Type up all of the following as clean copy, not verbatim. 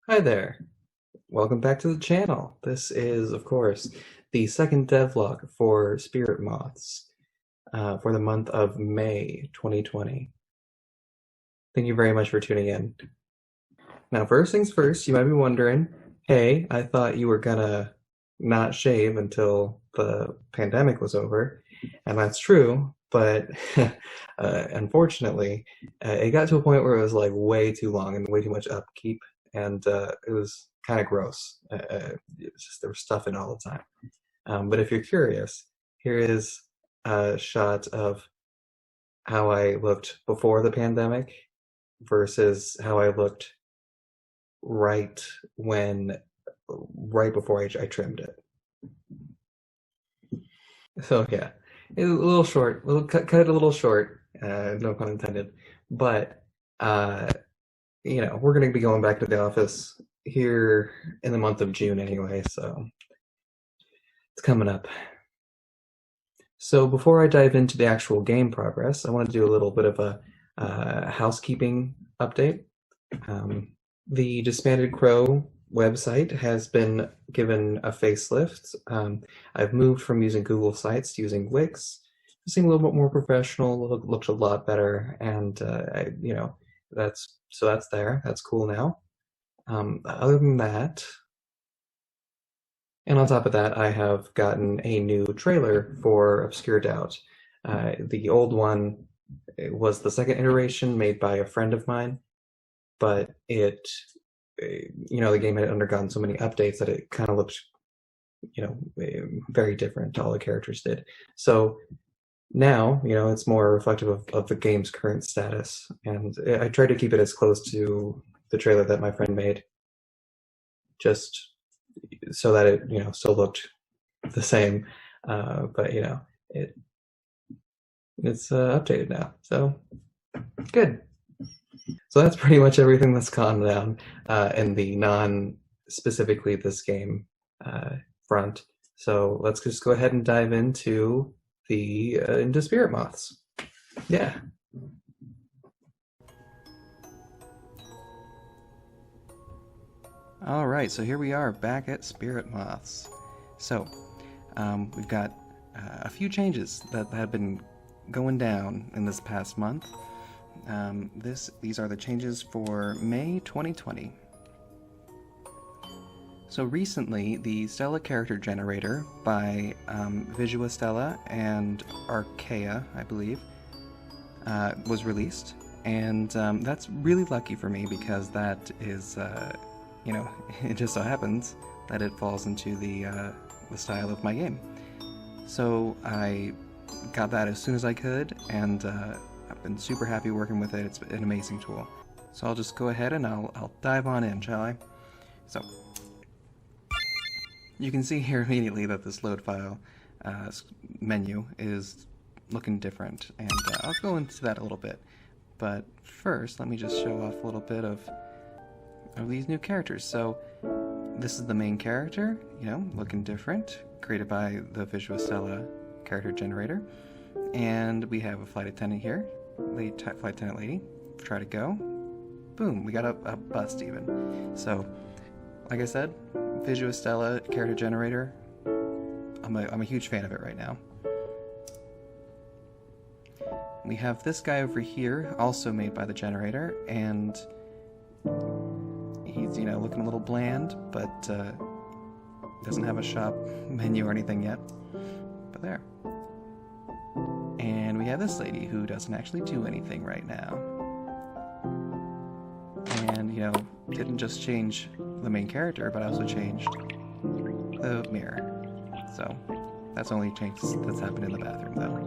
Hi there. Welcome back to the channel. This is, of course, the second devlog for Spirit Moths for the month of May 2020. Thank you very much for tuning in. Now, first things first, you might be wondering, hey, I thought you were gonna not shave until the pandemic was over, and that's true, but unfortunately, it got to a point where it was like way too long and way too much upkeep, and it was kind of gross. It was just there was stuff in all the time. But if you're curious, here is a shot of how I looked before the pandemic versus how I looked right when right before I trimmed it. So yeah, it's a little short, little cut it a little short, no pun intended. But uh, we're gonna be going back to the office here in the month of June anyway, so it's coming up. So before I dive into the actual game progress, I want to do a little bit of a housekeeping update. The Disbanded Crow website has been given a facelift. I've moved from using Google Sites to using Wix. Seeing a little bit more professional, looks a lot better, and that's there. That's cool now. Other than that, and on top of that, I have gotten a new trailer for Obscure Doubt. The old one was the second iteration made by a friend of mine, but the game had undergone so many updates that it kind of looked, very different. All the characters did. So now, it's more reflective of the game's current status, and I tried to keep it as close to the trailer that my friend made, just so that it, still looked the same. But it's updated now, so good. So that's pretty much everything that's gone down in the non-specifically this game front. So let's just go ahead and dive into into Spirit Moths. Yeah. All right, so here we are back at Spirit Moths. So we've got a few changes that have been going down in this past month. These are the changes for May 2020. So recently, the Stella character generator by Visual Stella and Archaea, I believe, was released, and that's really lucky for me because that is, it just so happens that it falls into the style of my game. So I got that as soon as I could, and I've been super happy working with it. It's an amazing tool. So I'll just go ahead and I'll dive on in, shall I? So you can see here immediately that this load file menu is looking different, and I'll go into that a little bit. But first, let me just show off a little bit of these new characters. So this is the main character, looking different, created by the Visual Stella character generator. And we have a flight attendant here, flight attendant lady. Try to go. Boom, we got a bust even. So, like I said, Visual Stella character generator, I'm a huge fan of it right now. We have this guy over here, also made by the generator, and he's, looking a little bland, but doesn't have a shop menu or anything yet. But there. And we have this lady who doesn't actually do anything right now. And, didn't just change the main character, but I also changed the mirror. So that's only a change that's happened in the bathroom, though.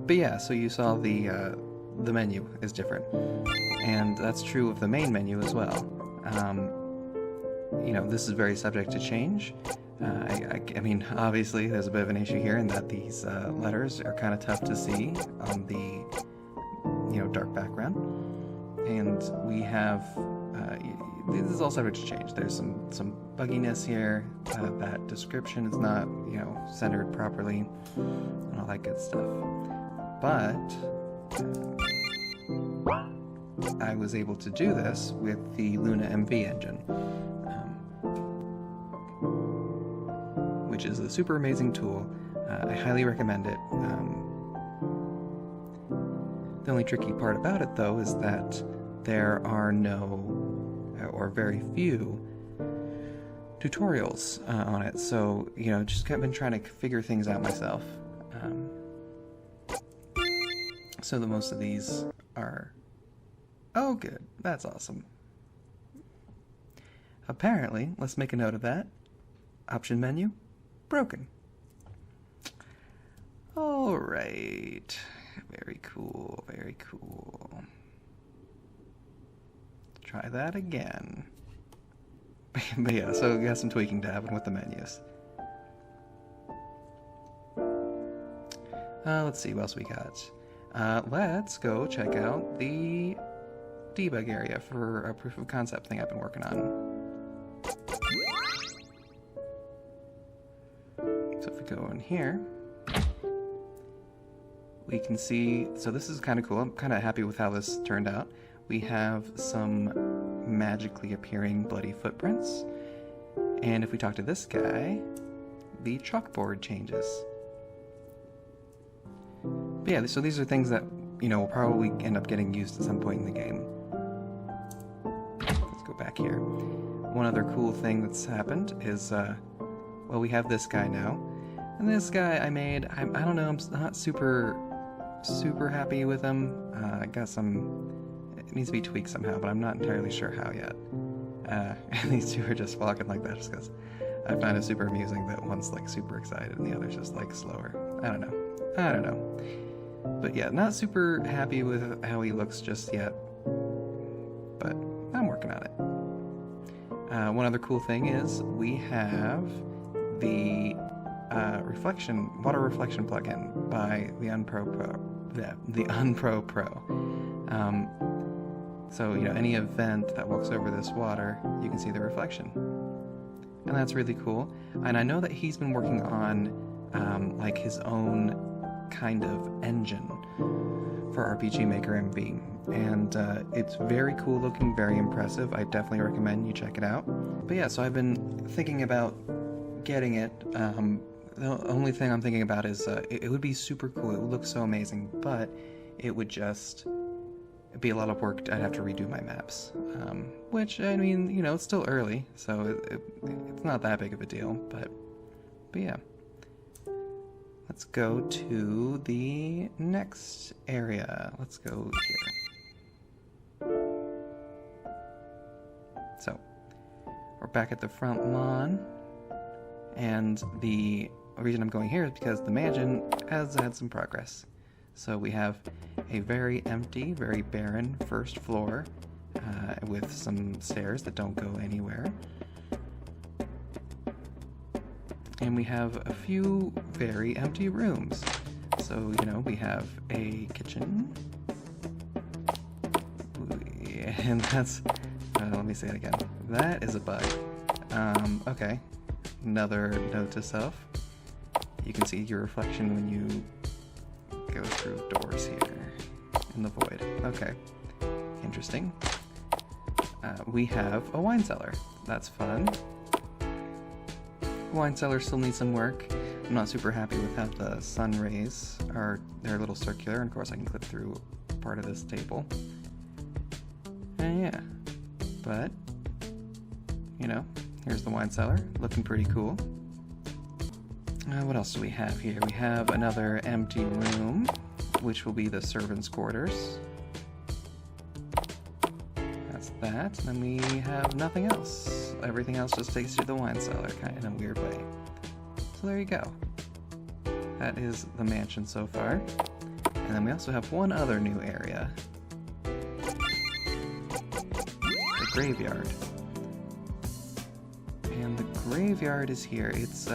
But yeah, so you saw the menu is different, and that's true of the main menu as well. This is very subject to change. I mean, obviously, there's a bit of an issue here in that these letters are kind of tough to see on the dark background, and we have this is all subject to change. There's some bugginess here. That description is not centered properly, and all that good stuff. But I was able to do this with the Luna MV engine, which is a super amazing tool. I highly recommend it. The only tricky part about it, though, is that there are no, or very few, tutorials on it, so, you know, just been trying to figure things out myself. So that most of these are... Oh, good. That's awesome. Apparently, let's make a note of that. Option menu, broken. Alright. Very cool, very cool. Try that again. But yeah, so we got some tweaking to happen with the menus. Let's see what else we got. Let's go check out the debug area for a proof of concept thing I've been working on. So if we go in here, we can see, so this is kind of cool. I'm kind of happy with how this turned out. We have some magically appearing bloody footprints. And if we talk to this guy, the chalkboard changes. But yeah, so these are things that, you know, will probably end up getting used at some point in the game. Let's go back here. One other cool thing that's happened is, well, we have this guy now. And this guy I made, I don't know, I'm not super happy with him. I got some... It needs to be tweaked somehow, but I'm not entirely sure how yet. And these two are just walking like that just because I find it super amusing that one's like super excited and the other's just like slower. I don't know. But yeah, not super happy with how he looks just yet, but I'm working on it. One other cool thing is we have the water reflection plugin by TheUnproPro. So, you know, any event that walks over this water, you can see the reflection. And that's really cool. And I know that he's been working on, like, his own kind of engine for RPG Maker MV. And it's very cool looking, very impressive. I definitely recommend you check it out. But yeah, so I've been thinking about getting it. The only thing I'm thinking about is it would be super cool. It would look so amazing, but it would just be a lot of work. I'd have to redo my maps, which, I mean, you know, it's still early, so it's not that big of a deal, but yeah. Let's go to the next area. Let's go here. So, we're back at the front lawn, and the reason I'm going here is because the mansion has had some progress. So we have a very empty, very barren first floor with some stairs that don't go anywhere. And we have a few very empty rooms. So, you know, we have a kitchen. And that's... let me say it again. That is a bug. Okay. Another note to self. You can see your reflection when you go through doors here in the void. Okay. Interesting. We have a wine cellar. That's fun. Wine cellar still needs some work. I'm not super happy with how the sun rays are. They're a little circular, and of course I can clip through part of this table. And yeah. But, you know, here's the wine cellar. Looking pretty cool. What else do we have here? We have another empty room, which will be the servants' quarters. That's that. And then we have nothing else. Everything else just takes you to the wine cellar, kind of in a weird way. So there you go. That is the mansion so far. And then we also have one other new area. The graveyard. And the graveyard is here. It's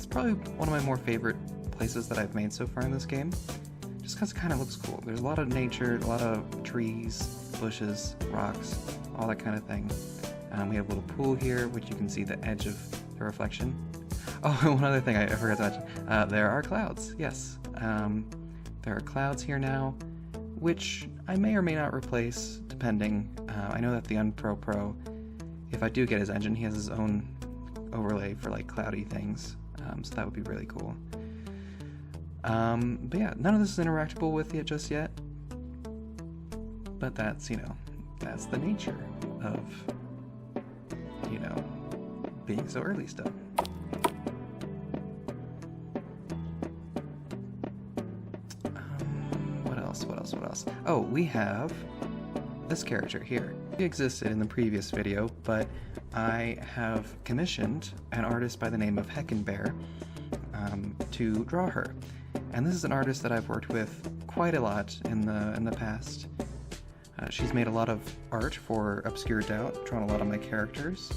probably one of my more favorite places that I've made so far in this game. Just because it kind of looks cool. There's a lot of nature, a lot of trees, bushes, rocks, all that kind of thing. We have a little pool here, which you can see the edge of the reflection. Oh, one other thing I forgot to mention. There are clouds, yes. There are clouds here now, which I may or may not replace, depending depending. I know that the TheUnproPro, if I do get his engine, he has his own overlay for like cloudy things, so that would be really cool. But yeah, none of this is interactable with it just yet, but that's, you know, that's the nature of, you know, being so early still. What else? Oh, we have this character here. He existed in the previous video, but I have commissioned an artist by the name of Heckinbear to draw her. And this is an artist that I've worked with quite a lot in the past. She's made a lot of art for Obscure Doubt, drawn a lot of my characters,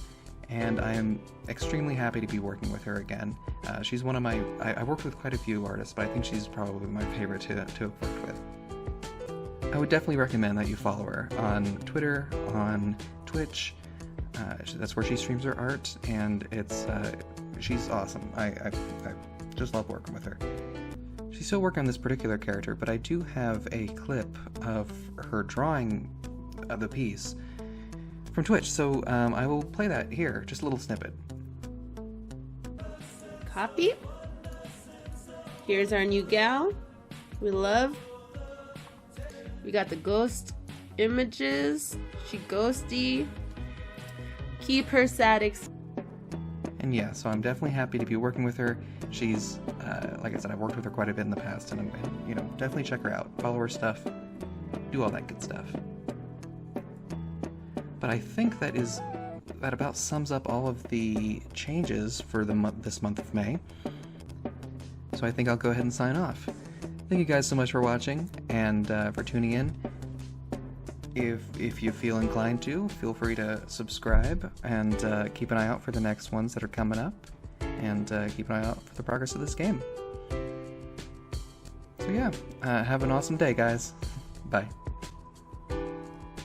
and I am extremely happy to be working with her again. She's one of my... I worked with quite a few artists, but I think she's probably my favorite to have worked with. I would definitely recommend that you follow her on Twitter, on Twitch. That's where she streams her art, and she's awesome. I just love working with her. She's still working on this particular character, but I do have a clip of her drawing of the piece from Twitch, so I will play that here, just a little snippet. Copy. Here's our new gal we love. We got the ghost images. She ghosty. Keep her sad. And yeah, so I'm definitely happy to be working with her. She's, like I said, I've worked with her quite a bit in the past, and you know, definitely check her out. Follow her stuff. Do all that good stuff. But I think that about sums up all of the changes for this month of May. So I think I'll go ahead and sign off. Thank you guys so much for watching and for tuning in. If you feel inclined to, feel free to subscribe and keep an eye out for the next ones that are coming up, and keep an eye out for the progress of this game. So yeah, have an awesome day, guys. Bye.